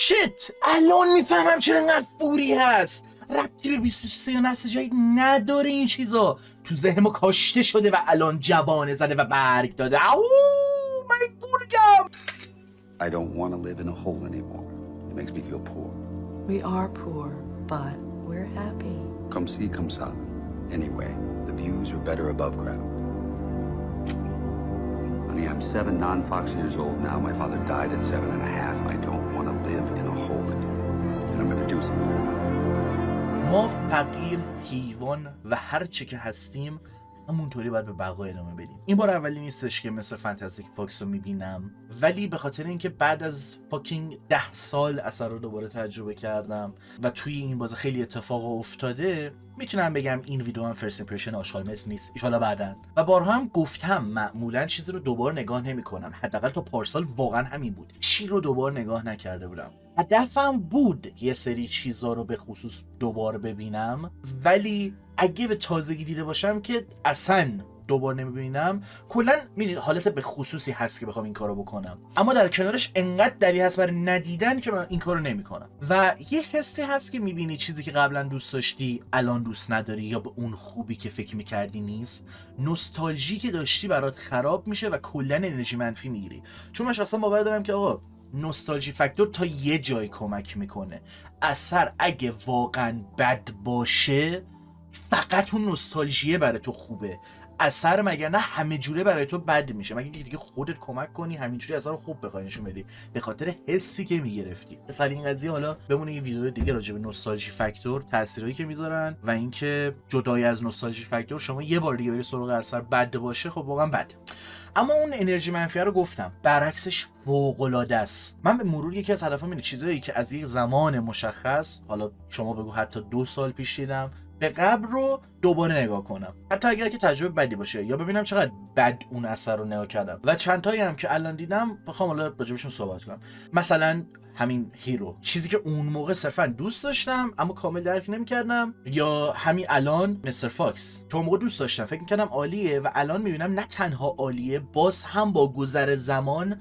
شت الان میفهمم چرا انقدر فوری هست. ربطی به 23 یا نسل جدید نداره این چیزا. تو ذهن ما کاشته شده و الان جوانه زده و برگ داده. اوه من گرگم. I don't want to live in a hole anymore. It makes me feel poor. We are poor, but we're happy. Come see, come ça. Anyway, the views are better above ground. Honey, I'm 7 non-Fox years old now. My father died at 7.5. I don't want to live in a hole anymore. And I'm going to do something about it. ما فقیر، حیوان و هر چه که هستیم همونطوری باید به بقا ادامه بدیم. این بار اولی نیستش که مثل فانتاستیک فاکس رو میبینم، ولی به خاطر اینکه بعد از فاکینگ 10 سال اثر رو دوباره تجربه کردم و توی این بازی خیلی اتفاق افتاده، میتونم بگم این ویدیو هم فرست ایمپرشن آشغالمتر نیست، ان بعدن. و بارها هم گفتم معمولا چیزی رو دوباره نگاه نمیکنم، حداقل تا پارسال واقعا همین بود. چی رو دوباره نگاه نکرده بودم. هدفم بود یه سری چیزا رو به خصوص دوباره ببینم، ولی اگه به تازگی دیده باشم که اصلا دوباره نمیبینم. کلا میدونید حالت به خصوصی هست که بخوام این کارو بکنم، اما در کنارش انقدر دلیل هست برای ندیدن که من این کارو نمیکنم. و یه حسی هست که میبینی چیزی که قبلا دوست داشتی الان دوست نداری، یا به اون خوبی که فکر میکردی نیست. نوستالژی که داشتی برات خراب میشه و کلا انرژی منفی میگیری. چون من شخصا باور دارم که آقا نوستالژی فاکتور تا یه جای کمک میکنه. اثر اگه واقعا بد باشه فقط اون نوستالژیه برای تو خوبه. اثر مگر نه همه جوره برای تو بد میشه، مگه دیگه خودت کمک کنی همینجوری اثر رو خوب بخوای نشون بدی به خاطر حسی که میگرفتی. سر این قضیه حالا بمونه یه ویدیو دیگه راجع به نوستالژی فاکتور، تاثیرایی که میذارن و اینکه جدای از نوستالژی فاکتور شما یه بار دیگه بری سراغ اثر بد باشه، خب واقعا بد. اما اون انرژی منفی رو گفتم، برعکسش فوق العاده است. من به مرور یکی از هدفام اینه چیزایی که از یک زمان مشخص، حالا شما بگو حتی 2 سال پیش دیدم، به قبل رو دوباره نگاه کنم، حتی اگر که تجربه بدی باشه، یا ببینم چقدر بد اون اثر رو نگاه کردم. و چند تایی هم که الان دیدم بخوام حالا راجبشون صحبت کنم. مثلا همین هیرو، چیزی که اون موقع صرفا دوست داشتم اما کامل درک نمی‌کردم، یا همین الان مستر فاکس که اون موقع دوست داشتم، فکر می‌کردم عالیه و الان می‌بینم نه تنها عالیه، باز هم با گذر زمان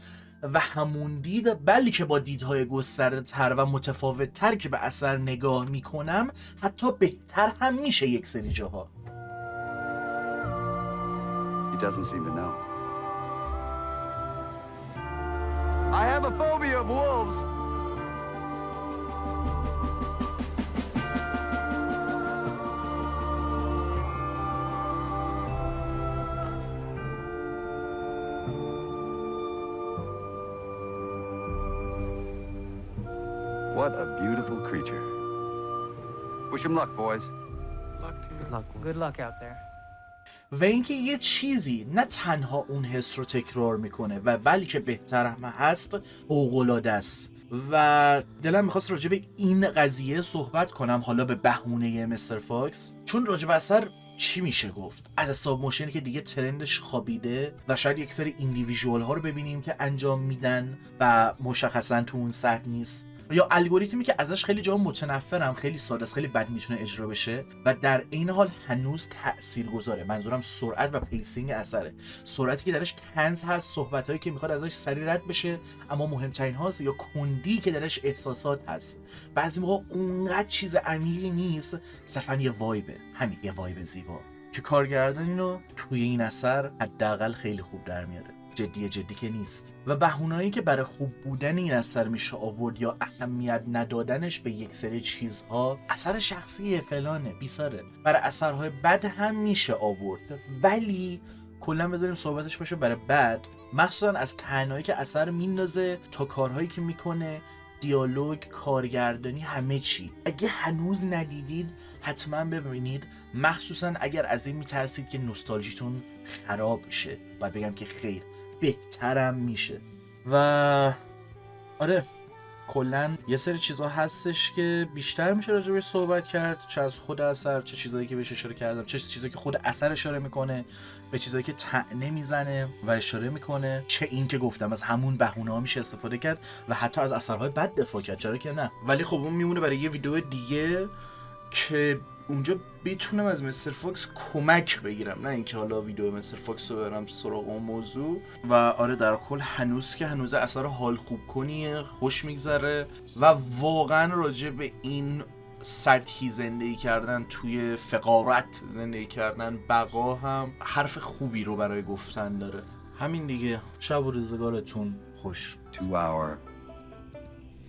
و همون دید، بلکه با دیدهای گسترده تر و متفاوت تر که به اثر نگاه میکنم حتی بهتر هم میشه یک سری جاها. He doesn't seem to know. I have a phobia of wolves. What a beautiful creature. Wish him luck, boys. Good luck out there. و اینکه یه چیزی نه تنها اون حس رو تکرار میکنه و بلکه بهتر هم هست، فوق‌العاده است. و دلم میخواست راجع به این قضیه صحبت کنم، حالا به بهونه مستر فاکس، چون راجع به اثر چی میشه گفت؟ از استاپ موشنی که دیگه ترندش خوابیده و شاید یک سری ایندیویژوال ها رو ببینیم که انجام میدن و مشخصا تو اون سطح نیست، یا الگوریتمی که ازش خیلی جا متنفرم، خیلی ساده است، خیلی بد میتونه اجرا بشه و در این حال هنوز تاثیرگذاره. منظورم سرعت و پیسینگ اثره، سرعتی که درش طنز هست، صحبتایی که میخواد ازش سریع رد بشه اما مهمترین هاست، یا کندی که درش احساسات هست. بعضی موقع اونقدر چیز عمیقی نیست، صرفا یه وایبه، همین یه وایب زیبا که کارگردان اینو توی این اثر حداقل خیلی خوب در میاره. جدی که نیست. و بهونه‌ای که برای خوب بودن این اثر میشه آورد یا اهمیت ندادنش به یک سری چیزها، اثر شخصی فلانه بیساره، برای اثرهای بد هم میشه آورد، ولی کلا بذاریم صحبتش باشه برای بد، مخصوصا از تنهایی که اثر میندازه تا کارهایی که میکنه، دیالوگ، کارگردانی، همه چی. اگه هنوز ندیدید حتما ببینید، مخصوصا اگر از این میترسید که نوستالژیتون خراب شه. باید بگم که خیر، بهترم میشه. و آره کلا یه سری چیزا هستش که بیشتر میشه راجع بهش صحبت کرد، چه از خود اثر، چه چیزایی که بهش اشاره کردم، چه چیزایی که خود اثر اشاره میکنه به چیزایی که طعنه میزنه و اشاره میکنه، چه این که گفتم از همون بهونه‌ها میشه استفاده کرد و حتی از اثرهای بد دفاع کرد، چرا که نه. ولی خب اون میمونه برای یه ویدیو دیگه که اونجا بتونم از مستر فاکس کمک بگیرم، نه اینکه حالا ویدیو مستر فاکس رو برم سراغ اون موضوع. و آره در کل هنوز اثر حال خوب کنیه، خوش میگذره و واقعا راجع به این سطحی زندگی کردن، توی فقارت زندگی کردن، بقا هم حرف خوبی رو برای گفتن داره. همین دیگه، شب و روزگارتون خوش. To our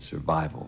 survival.